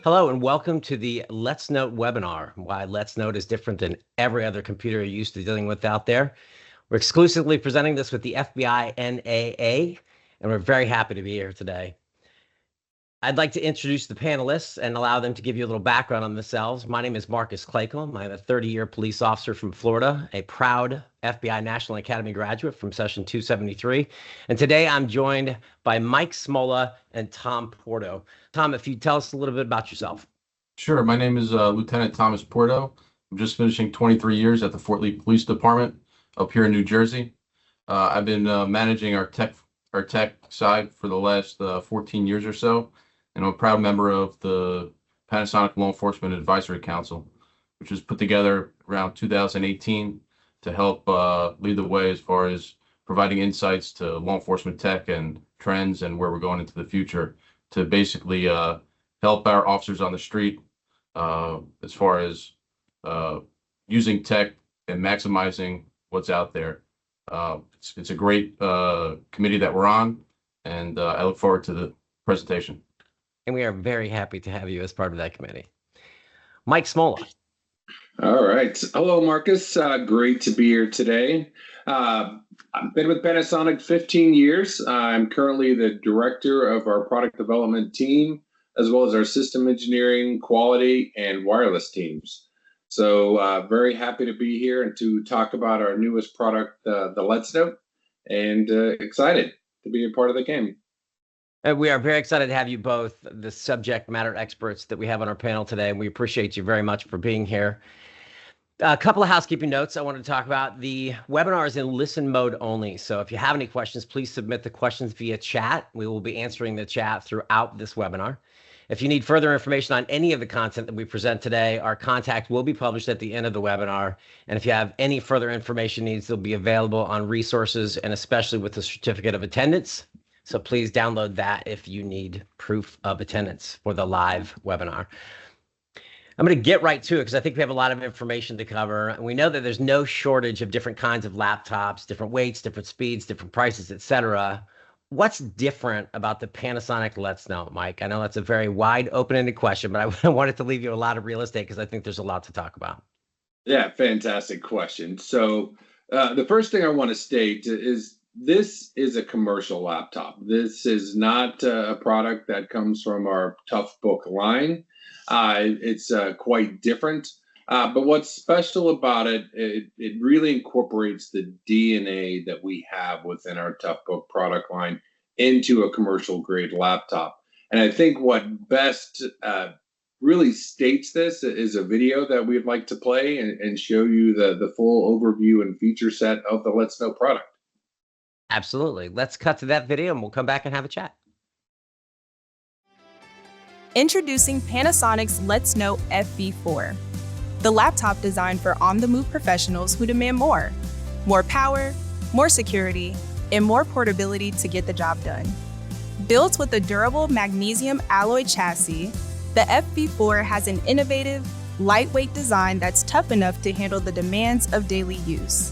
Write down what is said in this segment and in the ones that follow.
Hello and welcome to the Let's Note webinar. Why Let's Note is different than every other computer you're used to dealing with out there. We're exclusively presenting this with the FBI NAA, and we're very happy to be here today. I'd like to introduce the panelists and allow them to give you a little background on themselves. My name is Marcus Claycomb. I'm a 30-year police officer from Florida, a proud FBI National Academy graduate from session 273. And today I'm joined by Mike Smola and Tom Porto. Tom, if you tell us a little bit about yourself. Sure. My name is Lieutenant Thomas Porto. I'm just finishing 23 years at the Fort Lee Police Department up here in New Jersey. I've been managing our tech side for the last 14 years or so. And I'm a proud member of the Panasonic Law Enforcement Advisory Council, which was put together around 2018 to help lead the way as far as providing insights to law enforcement tech and trends and where we're going into the future to basically help our officers on the street as far as using tech and maximizing what's out there. It's a great committee that we're on, and I look forward to the presentation. And we are very happy to have you as part of that committee. Mike Smola. All right. Hello, Marcus. Great to be here today. I've been with Panasonic 15 years. I'm currently the director of our product development team, as well as our system engineering, quality, and wireless teams. So very happy to be here and to talk about our newest product, the Let's Note, and excited to be a part of the game. And we are very excited to have you both, the subject matter experts that we have on our panel today, and we appreciate you very much for being here. A couple of housekeeping notes I wanted to talk about. The webinar is in listen mode only, so if you have any questions, please submit the questions via chat. We will be answering the chat throughout this webinar. If you need further information on any of the content that we present today, our contact will be published at the end of the webinar. And if you have any further information needs, they'll be available on resources and especially with the certificate of attendance. So please download that if you need proof of attendance for the live webinar. I'm going to get right to it because I think we have a lot of information to cover. And we know that there's no shortage of different kinds of laptops, different weights, different speeds, different prices, etc. What's different about the Panasonic Let's Note, Mike? I know that's a very wide, open-ended question, but I wanted to leave you a lot of real estate because I think there's a lot to talk about. Yeah, fantastic question. So the first thing I want to state is this is a commercial laptop. This is not a product that comes from our Toughbook line. It's quite different. But what's special about it, it really incorporates the DNA that we have within our Toughbook product line into a commercial grade laptop. And I think what best really states this is a video that we'd like to play and show you the full overview and feature set of the Let's Note product. Absolutely. Let's cut to that video and we'll come back and have a chat. Introducing Panasonic's Let's Note FV4, the laptop designed for on-the-move professionals who demand more power, more security, and more portability to get the job done. Built with a durable magnesium alloy chassis, the FV4 has an innovative, lightweight design that's tough enough to handle the demands of daily use.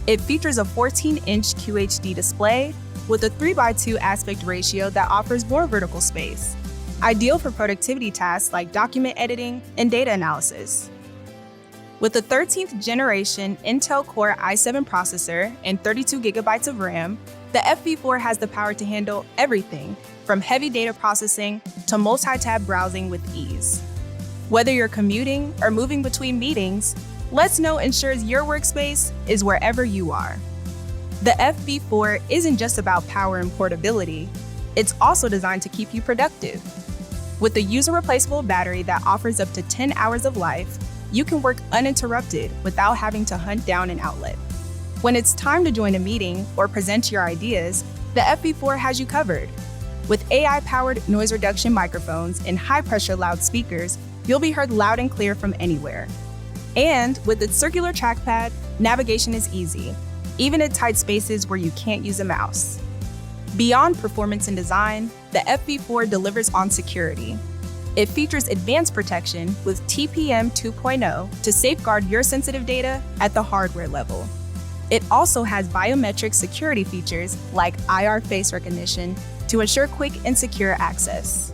It features a 14-inch QHD display with a 3:2 aspect ratio that offers more vertical space, ideal for productivity tasks like document editing and data analysis. With a 13th generation Intel Core i7 processor and 32 gigabytes of RAM, the FV4 has the power to handle everything from heavy data processing to multi-tab browsing with ease. Whether you're commuting or moving between meetings, Let's Note ensures your workspace is wherever you are. The FV4 isn't just about power and portability, it's also designed to keep you productive. With a user-replaceable battery that offers up to 10 hours of life, you can work uninterrupted without having to hunt down an outlet. When it's time to join a meeting or present your ideas, the FV4 has you covered. With AI-powered noise reduction microphones and high-pressure loudspeakers, you'll be heard loud and clear from anywhere. And with its circular trackpad, navigation is easy, even in tight spaces where you can't use a mouse. Beyond performance and design, the FV4 delivers on security. It features advanced protection with TPM 2.0 to safeguard your sensitive data at the hardware level. It also has biometric security features like IR face recognition to ensure quick and secure access.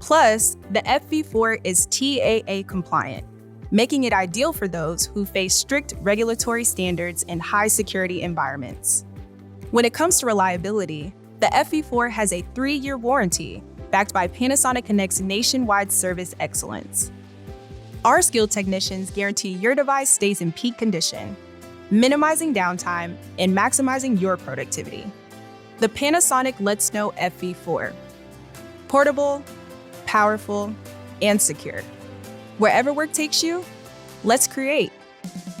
Plus, the FV4 is TAA compliant, making it ideal for those who face strict regulatory standards in high security environments. When it comes to reliability, the FV4 has a 3-year warranty backed by Panasonic Connect's nationwide service excellence. Our skilled technicians guarantee your device stays in peak condition, minimizing downtime and maximizing your productivity. The Panasonic Let FV4. Portable, powerful, and secure. Wherever work takes you, let's create,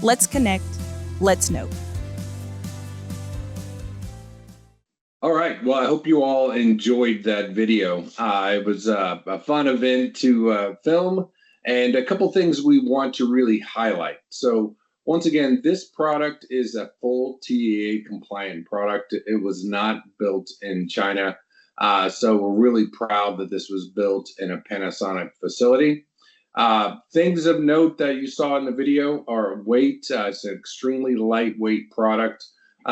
let's connect, let's know. All right. Well, I hope you all enjoyed that video. It was a fun event to film, and a couple things we want to really highlight. So once again, this product is a full TAA compliant product. It was not built in China. So we're really proud that this was built in a Panasonic facility. Things of note that you saw in the video are weight. It's an extremely lightweight product.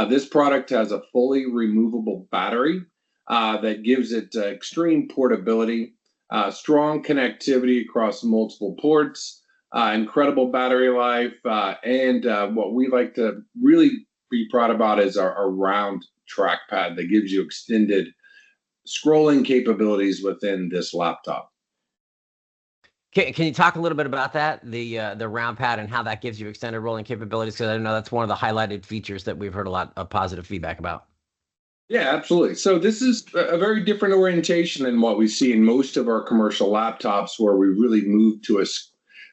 This product has a fully removable battery that gives it extreme portability, strong connectivity across multiple ports, incredible battery life, and what we like to really be proud about is our round trackpad that gives you extended scrolling capabilities within this laptop. Can you talk a little bit about that, the round pad, and how that gives you extended rolling capabilities? Because I know that's one of the highlighted features that we've heard a lot of positive feedback about. Yeah, absolutely. So this is a very different orientation than what we see in most of our commercial laptops, where we really move to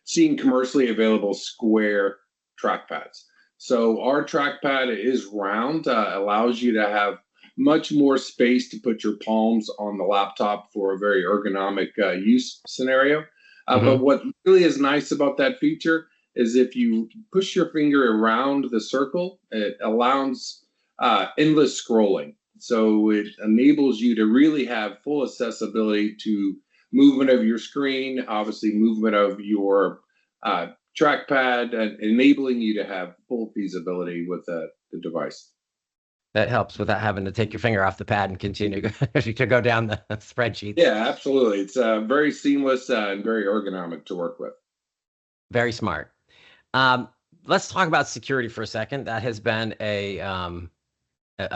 seeing commercially available square trackpads. So our trackpad is round, allows you to have much more space to put your palms on the laptop for a very ergonomic use scenario. But what really is nice about that feature is if you push your finger around the circle, it allows endless scrolling. So it enables you to really have full accessibility to movement of your screen, obviously movement of your trackpad, and enabling you to have full feasibility with the device. That helps without having to take your finger off the pad and continue to go down the spreadsheet. Yeah, absolutely. It's very seamless and very ergonomic to work with. Very smart. Let's talk about security for a second. That has been a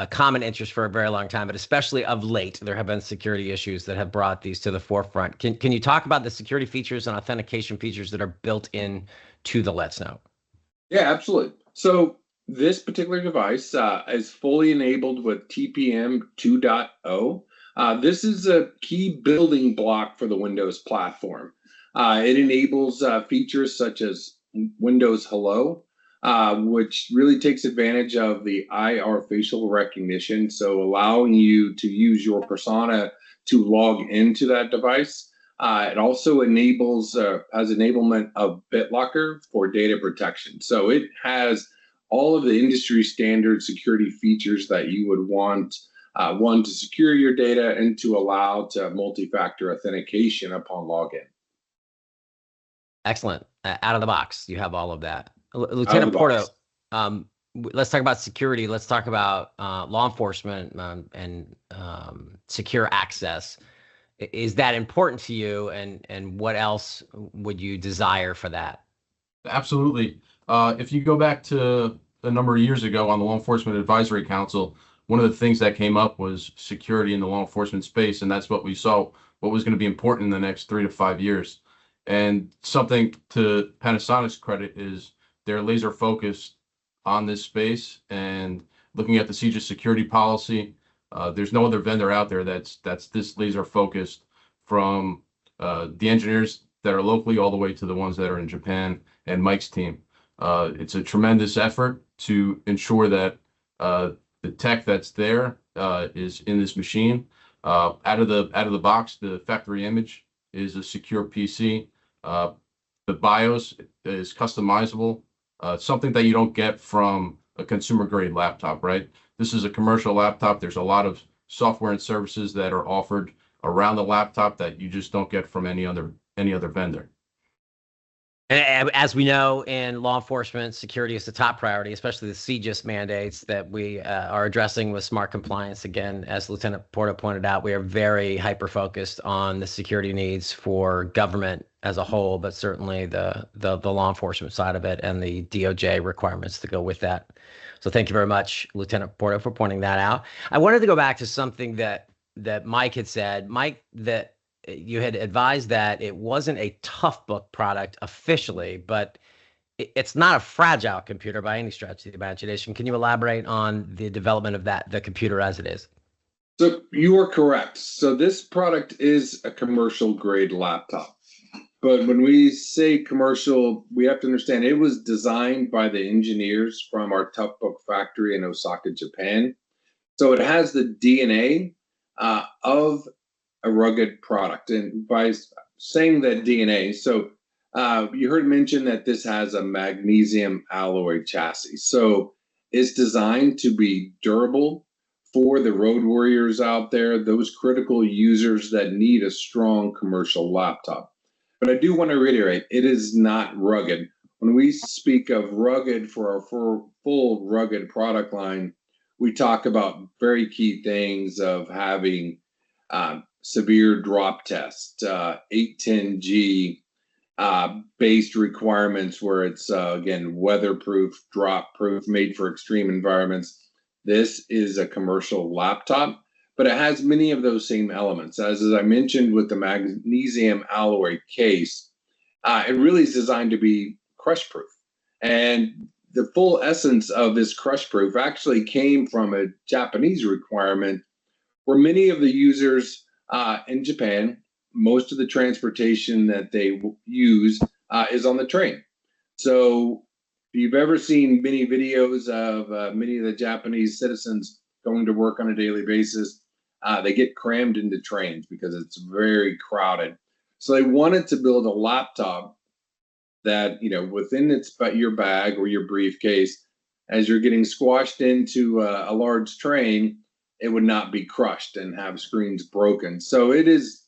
common interest for a very long time, but especially of late, there have been security issues that have brought these to the forefront. Can you talk about the security features and authentication features that are built in to the Let's Know? Yeah, absolutely. So this particular device is fully enabled with TPM 2.0. This is a key building block for the Windows platform. It enables features such as Windows Hello, which really takes advantage of the IR facial recognition, so allowing you to use your persona to log into that device. It also enables has enablement of BitLocker for data protection. So it has all of the industry standard security features that you would want, one, to secure your data, and to allow to multi-factor authentication upon login. Excellent. Out of the box, you have all of that. Lieutenant Porto, let's talk about security. Let's talk about law enforcement and secure access. Is that important to you, and what else would you desire for that? Absolutely. If you go back to a number of years ago on the Law Enforcement Advisory Council, one of the things that came up was security in the law enforcement space, and that's what we saw, what was going to be important in the next 3 to 5 years. And something to Panasonic's credit is they're laser focused on this space, and looking at the CJIS security policy, there's no other vendor out there that's this laser focused, from the engineers that are locally all the way to the ones that are in Japan and Mike's team. It's a tremendous effort to ensure that the tech that's there is in this machine. Out of the box, the factory image is a secure PC. The BIOS is customizable, something that you don't get from a consumer grade laptop, right? This is a commercial laptop. There's a lot of software and services that are offered around the laptop that you just don't get from any other vendor. And as we know, in law enforcement, security is the top priority, especially the CJIS mandates that we are addressing with smart compliance. Again, as Lieutenant Porto pointed out, we are very hyper-focused on the security needs for government as a whole, but certainly the law enforcement side of it and the DOJ requirements to go with that. So thank you very much, Lieutenant Porto, for pointing that out. I wanted to go back to something that Mike had said. Mike, that you had advised that it wasn't a tough book product officially, but it's not a fragile computer by any stretch of the imagination. Can you elaborate on the development of the computer as it is? So you are correct. So this product is a commercial grade laptop. But when we say commercial, we have to understand it was designed by the engineers from our Tough Book factory in Osaka, Japan. So it has the DNA of a rugged product. And by saying that DNA, so you heard mention that this has a magnesium alloy chassis. So it's designed to be durable for the road warriors out there, those critical users that need a strong commercial laptop. But I do want to reiterate, it is not rugged. When we speak of rugged for our full rugged product line, we talk about very key things of having severe drop test, 810G based requirements where it's, again, weatherproof, drop proof, made for extreme environments. This is a commercial laptop, but it has many of those same elements. As I mentioned with the magnesium alloy case, it really is designed to be crush proof. And the full essence of this crush proof actually came from a Japanese requirement where many of the users in Japan, most of the transportation that they use is on the train. So if you've ever seen many videos of many of the Japanese citizens going to work on a daily basis, they get crammed into trains because it's very crowded. So they wanted to build a laptop that, within your bag or your briefcase, as you're getting squashed into a large train, it would not be crushed and have screens broken. So it is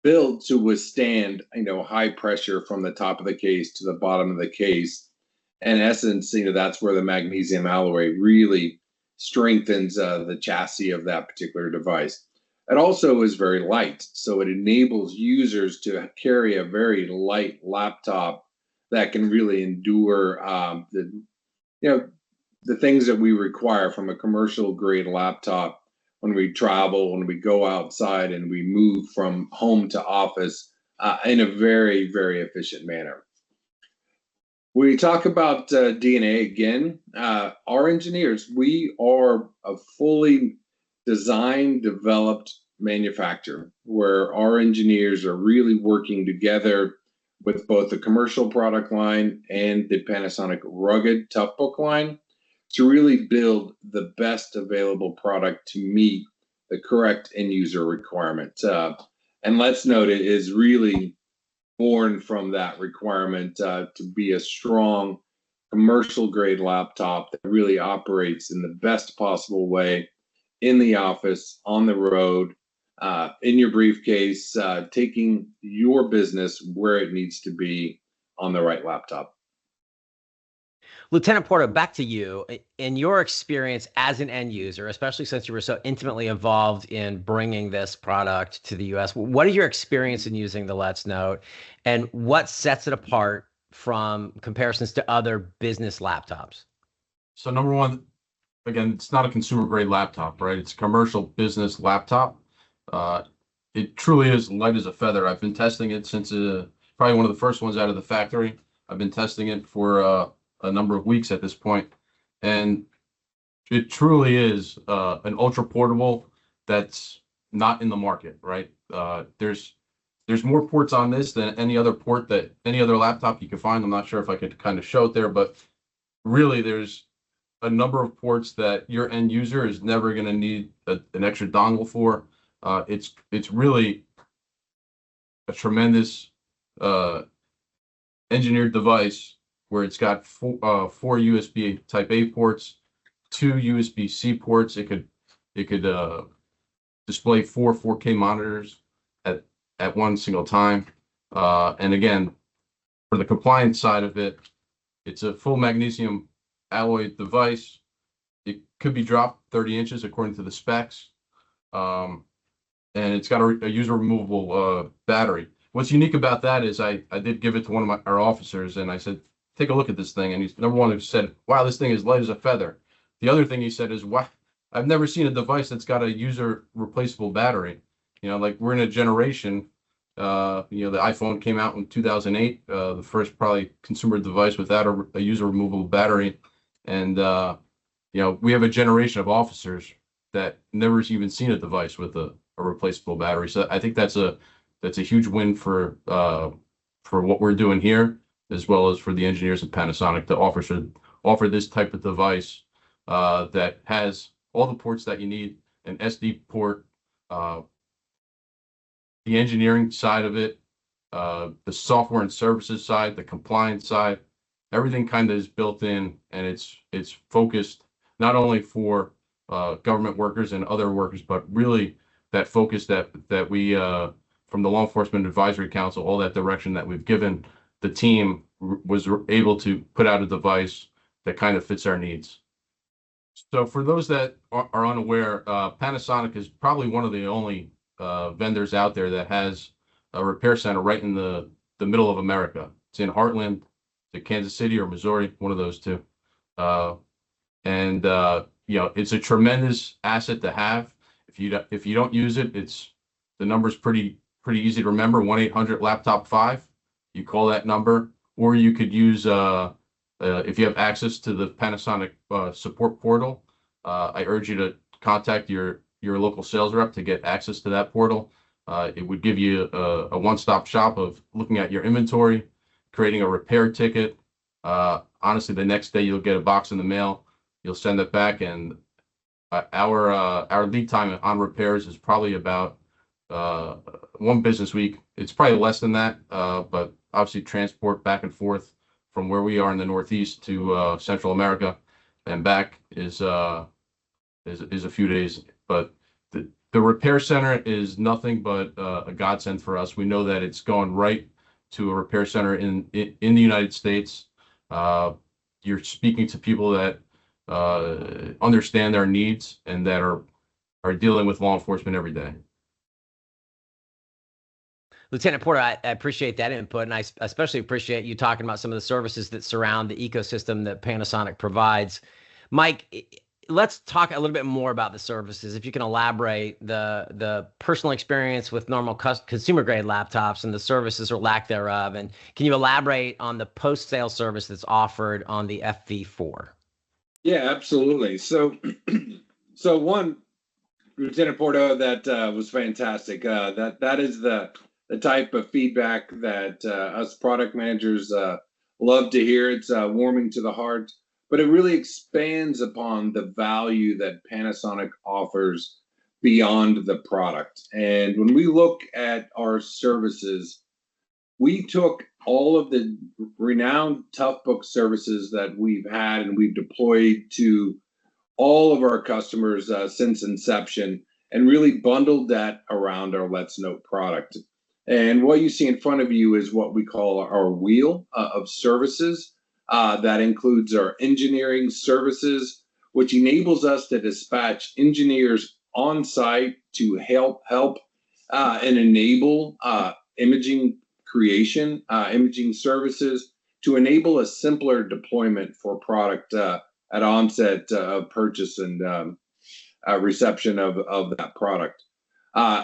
built to withstand, high pressure from the top of the case to the bottom of the case. In essence, that's where the magnesium alloy really strengthens the chassis of that particular device. It also is very light, so it enables users to carry a very light laptop that can really endure the things that we require from a commercial grade laptop when we travel, when we go outside, and we move from home to office in a very, very efficient manner. When we talk about DNA again, our engineers, we are a fully designed, developed manufacturer where our engineers are really working together with both the commercial product line and the Panasonic rugged Tough Book line to really build the best available product to meet the correct end user requirement. And let's note, it is really born from that requirement to be a strong commercial grade laptop that really operates in the best possible way in the office, on the road, in your briefcase, taking your business where it needs to be on the right laptop. Lieutenant Porto, back to you. In your experience as an end user, especially since you were so intimately involved in bringing this product to the U.S., what are your experience in using the Let's Note, and what sets it apart from comparisons to other business laptops? So number one, again, it's not a consumer grade laptop, right? It's a commercial business laptop. It truly is light as a feather. I've been testing it since probably one of the first ones out of the factory. I've been testing it for a number of weeks at this point, and it truly is an ultra portable that's not in the market, right? There's more ports on this than any other laptop you can find. I'm not sure if I could kind of show it there, but really there's a number of ports that your end user is never going to need an extra dongle for. It's really a tremendous engineered device where it's got four USB Type A ports, 2 USB-C ports. It could display 4 4K monitors at one single time. And again, for the compliance side of it, it's a full magnesium alloy device. It could be dropped 30 inches according to the specs. And it's got a user removable battery. What's unique about that is I did give it to one of our officers, and I said, take a look at this thing. And he's number one who said, wow, this thing is light as a feather. The other thing he said is, wow, I've never seen a device that's got a user replaceable battery. Like we're in a generation, the iPhone came out in 2008, the first probably consumer device without a user removable battery. And, we have a generation of officers that never even seen a device with a replaceable battery. So I think that's a huge win for what we're doing here, as well as for the engineers at Panasonic to offer this type of device that has all the ports that you need, an SD port, the engineering side of it, the software and services side, the compliance side, everything kind of is built in, and it's focused not only for government workers and other workers, but really that focus that we from the Law Enforcement Advisory Council, all that direction that we've given the team was able to put out a device that kind of fits our needs. So for those that are unaware, Panasonic is probably one of the only vendors out there that has a repair center right in the middle of America. It's in Heartland, to Kansas City or Missouri, one of those two. It's a tremendous asset to have. If you don't use it, the number's pretty easy to remember. 1-800-LAPTOP5. You call that number, or you could use if you have access to the Panasonic support portal. I urge you to contact your local sales rep to get access to that portal. It would give you a one-stop shop of looking at your inventory, creating a repair ticket. Honestly, the next day you'll get a box in the mail. You'll send it back, and our lead time on repairs is probably about 1 business week. It's probably less than that, but obviously transport back and forth from where we are in the Northeast to Central America and back is a few days. But the repair center is nothing but a godsend for us. We know that it's going right to a repair center in the United States. You're speaking to people that understand their needs and that are dealing with law enforcement every day. Lieutenant Porter, I appreciate that input, and I especially appreciate you talking about some of the services that surround the ecosystem that Panasonic provides. Mike, let's talk a little bit more about the services. If you can elaborate the personal experience with normal consumer grade laptops and the services or lack thereof, and can you elaborate on the post-sale service that's offered on the FV4? Yeah, absolutely. So one, Lieutenant Porto, that was fantastic. That is the type of feedback that us product managers love to hear. It's warming to the heart, but it really expands upon the value that Panasonic offers beyond the product. And when we look at our services, we took all of the renowned tough book services that we've had and we've deployed to all of our customers since inception and really bundled that around our Let's Note product. And what you see in front of you is what we call our wheel of services. That includes our engineering services, which enables us to dispatch engineers on site to help and enable imaging creation, imaging services to enable a simpler deployment for product at onset of purchase and reception of that product.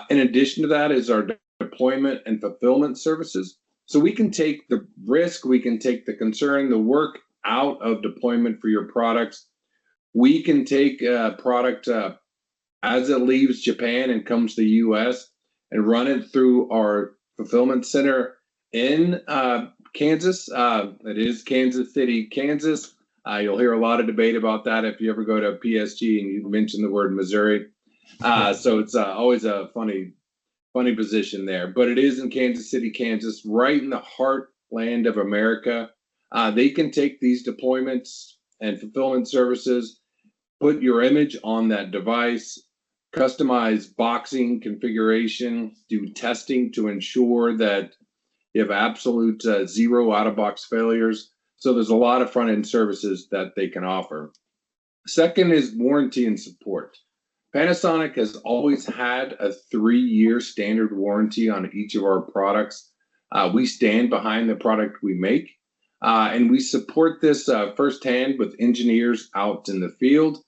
In addition to that is our deployment and fulfillment services. So we can take the risk, we can take the concern, the work out of deployment for your products. We can take a product as it leaves Japan and comes to the US and run it through our fulfillment center in Kansas. It is Kansas City, Kansas. You'll hear a lot of debate about that if you ever go to PSG and you mention the word Missouri. So it's always a funny position there, but it is in Kansas City, Kansas, right in the heartland of America. They can take these deployments and fulfillment services, put your image on that device, customize boxing configuration, do testing to ensure that You have absolute zero out-of-box failures. So there's a lot of front-end services that they can offer. Second is warranty and support. Panasonic has always had a 3-year standard warranty on each of our products. We stand behind the product we make, and we support this firsthand with engineers out in the field,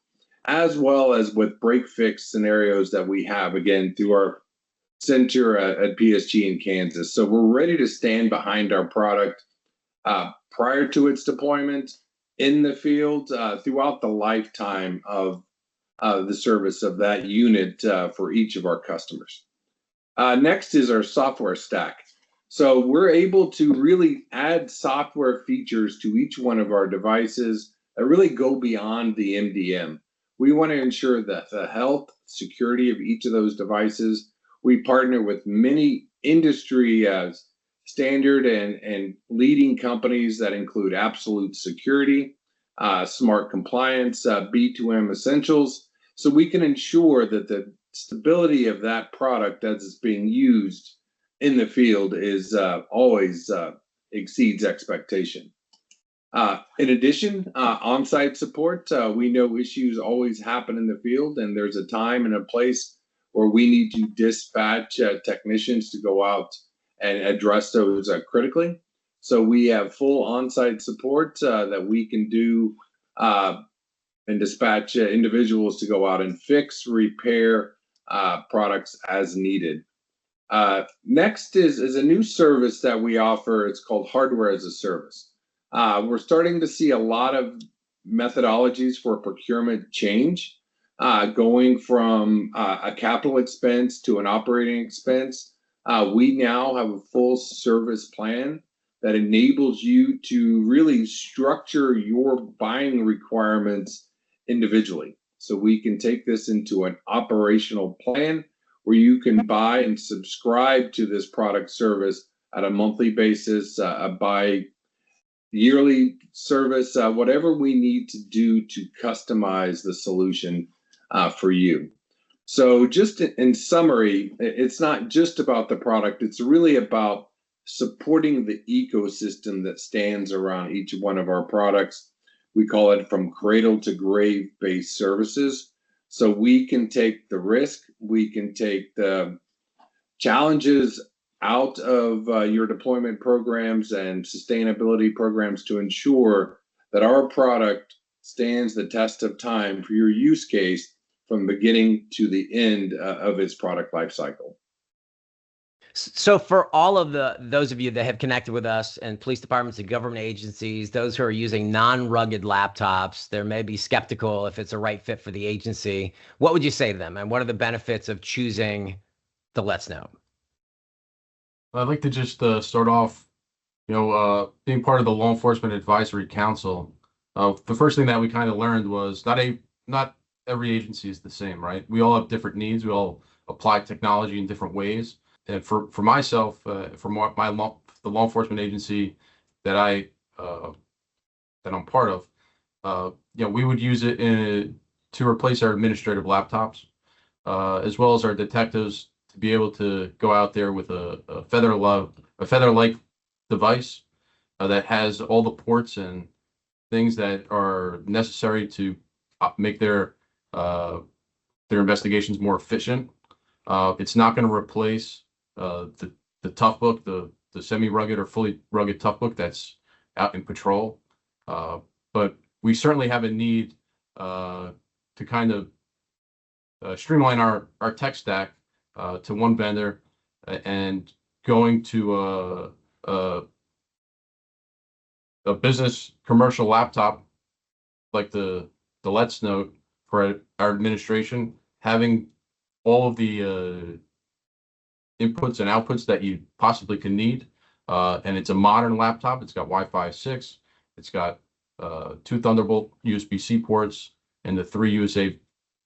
as well as with break fix scenarios that we have, again, through our center at PSG in Kansas. So we're ready to stand behind our product prior to its deployment in the field throughout the lifetime of the service of that unit for each of our customers. Next is our software stack. So we're able to really add software features to each one of our devices that really go beyond the MDM. We want to ensure that the health, security of each of those devices. We partner with many industry standard and leading companies that include Absolute Security, Smart Compliance, B2M Essentials, so we can ensure that the stability of that product as it's being used in the field is always exceeds expectation. In addition, on-site support, we know issues always happen in the field, and there's a time and a place where we need to dispatch technicians to go out and address those critically. So we have full on-site support that we can do and dispatch individuals to go out and fix, repair products as needed. Next is a new service that we offer. It's called Hardware as a Service. We're starting to see a lot of methodologies for procurement change, going from a capital expense to an operating expense. We now have a full service plan that enables you to really structure your buying requirements individually. So we can take this into an operational plan where you can buy and subscribe to this product service at a monthly basis, by yearly service, whatever we need to do to customize the solution for you. So just in summary, it's not just about the product, it's really about supporting the ecosystem that stands around each one of our products. We call it from cradle to grave based services. So we can take the risk, we can take the challenges out of your deployment programs and sustainability programs to ensure that our product stands the test of time for your use case from beginning to the end of its product life cycle. So for all of those of you that have connected with us and police departments and government agencies, those who are using non-rugged laptops, they may be skeptical if it's a right fit for the agency. What would you say to them? And what are the benefits of choosing the Let's Note? I'd like to just start off, being part of the Law Enforcement Advisory Council. The first thing that we kind of learned was not every agency is the same, right? We all have different needs. We all apply technology in different ways. And for myself, the law enforcement agency that I'm part of, we would use it to replace our administrative laptops, as well as our detectives to be able to go out there with a feather-like device that has all the ports and things that are necessary to make their investigations more efficient. It's not going to replace the tough book, the semi-rugged or fully rugged tough book that's out in patrol. But we certainly have a need to kind of streamline our tech stack to one vendor and going to a business commercial laptop like the Let's Note for our administration, having all of the inputs and outputs that you possibly can need. And it's a modern laptop. It's got Wi-Fi 6. It's got 2 Thunderbolt USB-C ports and the 3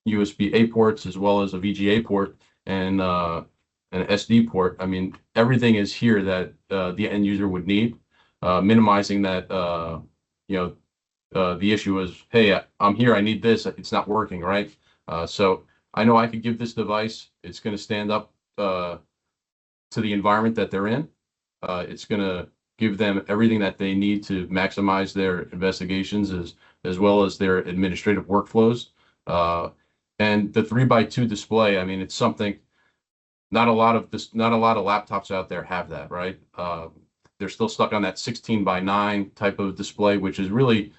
USB-A ports, as well as a VGA port and an SD port. I mean, everything is here that the end user would need, minimizing that, the issue is, hey, I'm here, I need this, it's not working, right? So I know I could give this device, it's going to stand up to the environment that they're in. It's going to give them everything that they need to maximize their investigations as well as their administrative workflows. And the 3x2 display, I mean, it's something not a lot of laptops out there have that, right? They're still stuck on that 16:9 type of display, which is really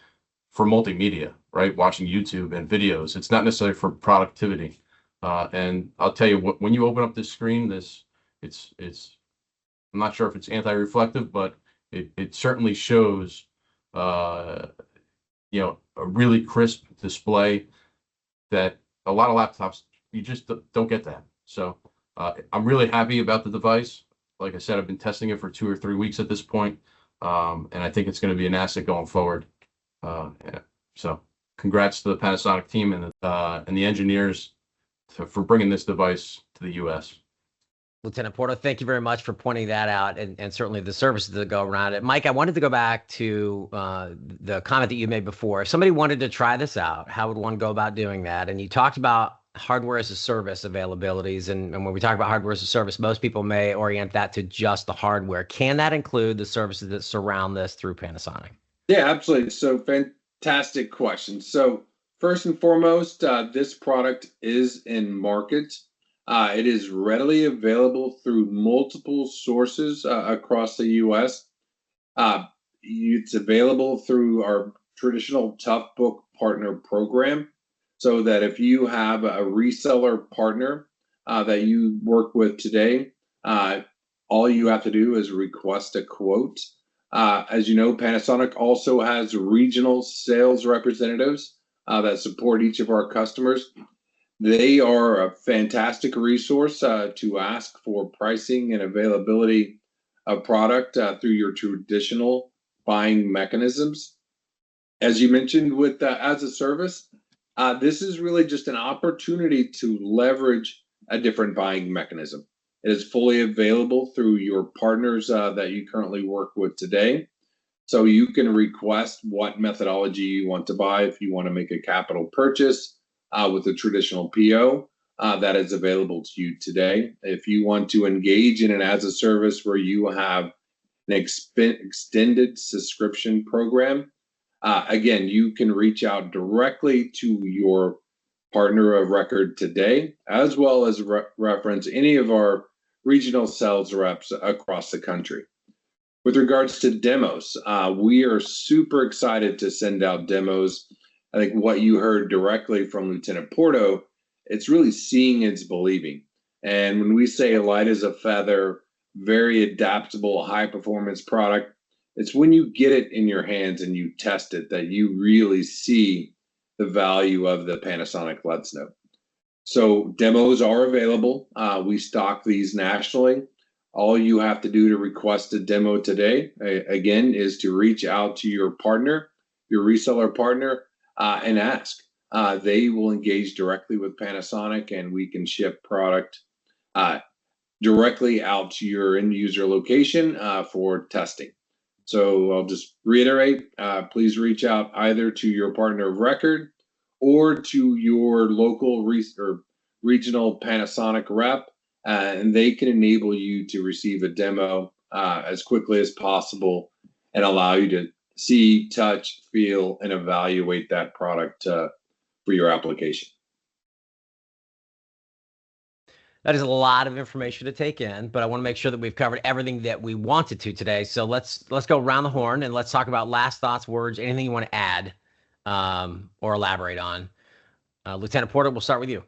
for multimedia, right? Watching YouTube and videos. It's not necessarily for productivity. And I'll tell you what, when you open up this screen, it's I'm not sure if it's anti-reflective, but it certainly shows a really crisp display that a lot of laptops you just don't get that. So I'm really happy about the device. Like I said, I've been testing it for 2 or 3 weeks at this point, and I think it's going to be an asset going forward. Yeah. So congrats to the Panasonic team and the engineers for bringing this device to the U.S. Lieutenant Porto, thank you very much for pointing that out, and certainly the services that go around it. Mike, I wanted to go back to the comment that you made before. If somebody wanted to try this out, how would one go about doing that? And you talked about hardware as a service availabilities. And when we talk about hardware as a service, most people may orient that to just the hardware. Can that include the services that surround this through Panasonic? Yeah, absolutely. So fantastic question. So first and foremost, this product is in market. It is readily available through multiple sources across the U.S. It's available through our traditional Toughbook Partner Program, so that if you have a reseller partner that you work with today, all you have to do is request a quote. As you know, Panasonic also has regional sales representatives that support each of our customers. They are a fantastic resource to ask for pricing and availability of product through your traditional buying mechanisms. As you mentioned, with as a service, this is really just an opportunity to leverage a different buying mechanism. It is fully available through your partners that you currently work with today. So you can request what methodology you want to buy. If you want to make a capital purchase with a traditional PO, that is available to you today. If you want to engage in an as a service where you have an extended subscription program, again, you can reach out directly to your partner of record today, as well as reference any of our regional sales reps across the country. With regards to demos, we are super excited to send out demos. I think what you heard directly from Lieutenant Porto, it's really seeing is believing. And when we say light as a feather, very adaptable, high performance product, it's when you get it in your hands and you test it that you really see the value of the Panasonic Let. So demos are available. We stock these nationally. All you have to do to request a demo today, again, is to reach out to your partner, your reseller partner, and ask. They will engage directly with Panasonic, and we can ship product directly out to your end user location for testing. So I'll just reiterate, please reach out either to your partner of record or to your local or regional Panasonic rep, and they can enable you to receive a demo as quickly as possible and allow you to see, touch, feel, and evaluate that product for your application. That is a lot of information to take in, but I want to make sure that we've covered everything that we wanted to today. So let's go around the horn and let's talk about last thoughts, words, anything you want to add or elaborate on. Lieutenant Porter, we'll start with you.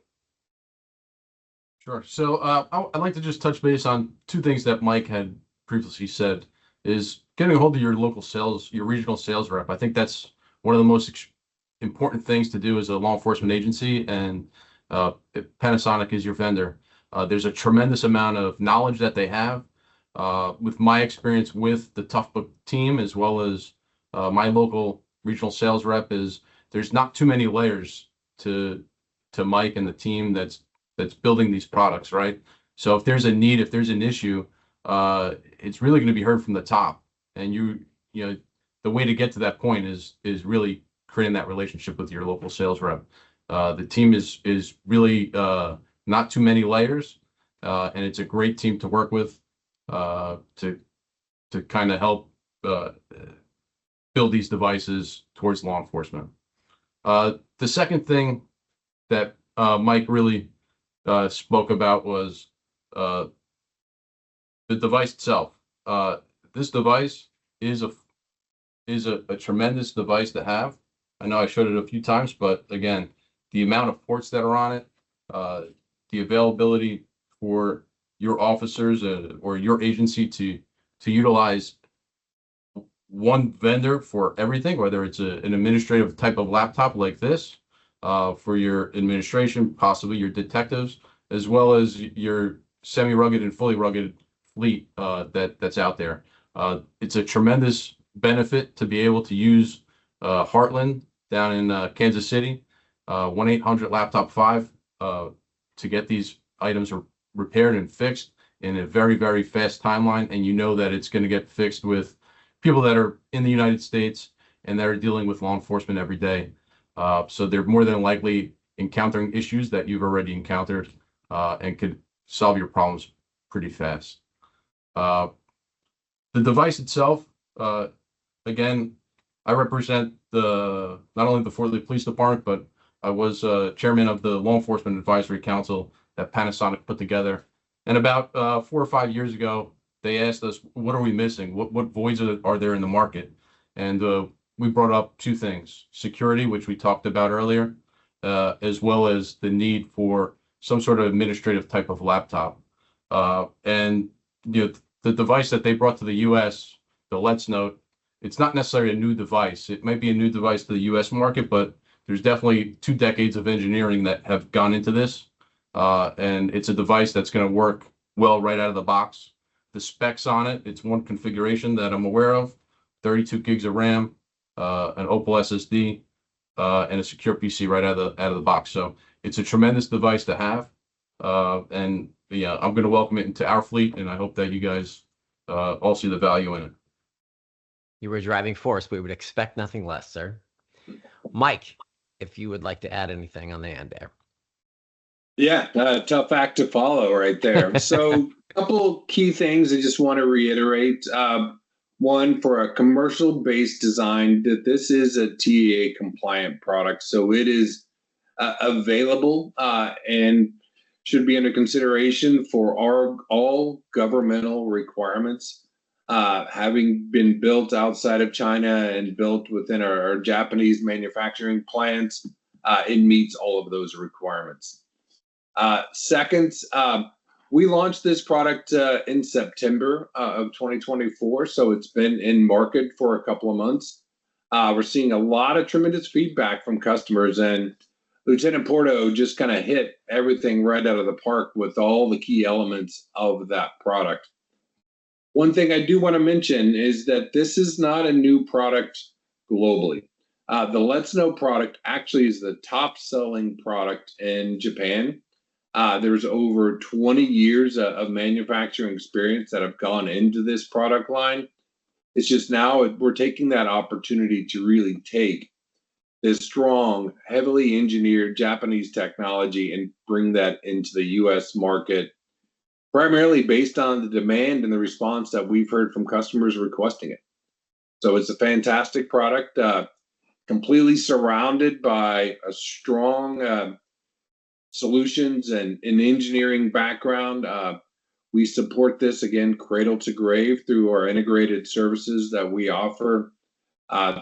Sure. So I'd like to just touch base on two things that Mike had previously said, is getting a hold of your local sales, your regional sales rep. I think that's one of the most important things to do as a law enforcement agency, and Panasonic is your vendor. There's a tremendous amount of knowledge that they have. With my experience with the Toughbook team, as well as my local regional sales rep, is there's not too many layers to Mike and the team that's building these products, right? So if there's a need, if there's an issue, it's really going to be heard from the top. And you know, the way to get to that point is really creating that relationship with your local sales rep. The team is really not too many layers, and it's a great team to work with to kind of help build these devices towards law enforcement. The second thing that Mike really spoke about was the device itself. This device is a tremendous device to have. I know I showed it a few times, but again, the amount of ports that are on it, the availability for your officers or your agency to utilize one vendor for everything, whether it's an administrative type of laptop like this, for your administration, possibly your detectives, as well as your semi-rugged and fully rugged fleet that's out there. It's a tremendous benefit to be able to use Heartland down in Kansas City, 1-800-LAPTOP-5, to get these items repaired and fixed in a very, very fast timeline. And you know that it's going to get fixed with people that are in the United States and that are dealing with law enforcement every day. So they're more than likely encountering issues that you've already encountered and could solve your problems pretty fast. The device itself, again, I represent not only the Fort Lee Police Department, but I was chairman of the Law Enforcement Advisory Council that Panasonic put together. And about 4 or 5 years ago, they asked us, what are we missing? What voids are there in the market? And we brought up two things: security, which we talked about earlier, as well as the need for some sort of administrative type of laptop. And the device that they brought to the U.S., the Let's Note, it's not necessarily a new device. It might be a new device to the U.S. market, but there's definitely 2 decades of engineering that have gone into this. And it's a device that's going to work well right out of the box. The specs on it, it's one configuration that I'm aware of: 32 gigs of RAM, an Opal SSD, and a secure PC right out of the box. So it's a tremendous device to have. And yeah, I'm going to welcome it into our fleet, and I hope that you guys all see the value in it. You were a driving force. We would expect nothing less, sir. Mike, if you would like to add anything on the end there. Yeah, tough act to follow right there. So a couple key things I just want to reiterate. One, for a commercial-based design, that this is a TEA compliant product. So it is available and should be under consideration for all governmental requirements. Having been built outside of China and built within our Japanese manufacturing plants, it meets all of those requirements. Second, we launched this product in September of 2024, so it's been in market for a couple of months. We're seeing a lot of tremendous feedback from customers, and Lieutenant Porto just kind of hit everything right out of the park with all the key elements of that product. One thing I do want to mention is that this is not a new product globally. The Let's Know product actually is the top-selling product in Japan. There's over 20 years of manufacturing experience that have gone into this product line. It's just now we're taking that opportunity to really take this strong, heavily engineered Japanese technology and bring that into the U.S. market, primarily based on the demand and the response that we've heard from customers requesting it. So it's a fantastic product, completely surrounded by a strong solutions and an engineering background. We support this, again, cradle to grave through our integrated services that we offer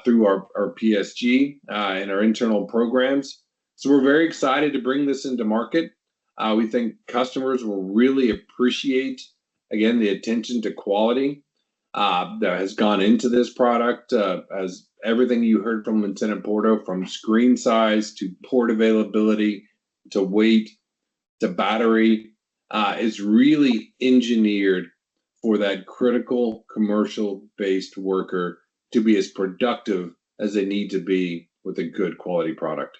through our PSG and our internal programs. So we're very excited to bring this into market. We think customers will really appreciate, again, the attention to quality that has gone into this product, as everything you heard from Lieutenant Porto, from screen size to port availability to weight to battery, is really engineered for that critical commercial-based worker to be as productive as they need to be with a good quality product.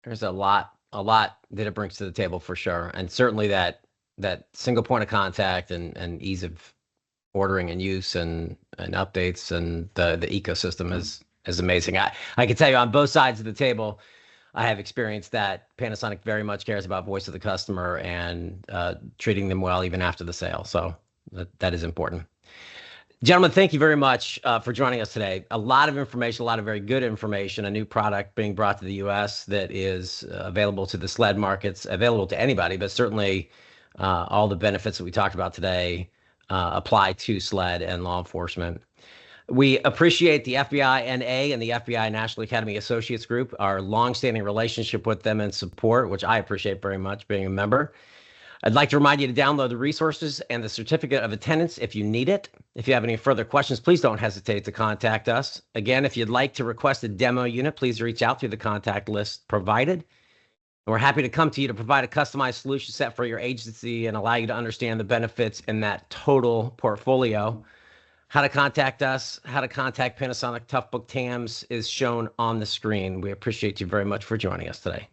There's a lot that it brings to the table for sure, and certainly that single point of contact and ease of ordering and use and updates and the ecosystem is amazing. I can tell you on both sides of the table, I have experienced that Panasonic very much cares about voice of the customer and treating them well even after the sale. So That is important. Gentlemen, thank you very much for joining us today. A lot of information, a lot of very good information, a new product being brought to the U.S. that is available to the sled markets, available to anybody, but certainly all the benefits that we talked about today apply to sled and law enforcement. We appreciate the FBI NA and the FBI National Academy Associates Group, our longstanding relationship with them and support, which I appreciate very much being a member. I'd like to remind you to download the resources and the certificate of attendance if you need it. If you have any further questions, please don't hesitate to contact us. Again, if you'd like to request a demo unit, please reach out through the contact list provided. We're happy to come to you to provide a customized solution set for your agency and allow you to understand the benefits in that total portfolio. How to contact us, how to contact Panasonic Toughbook TAMs is shown on the screen. We appreciate you very much for joining us today.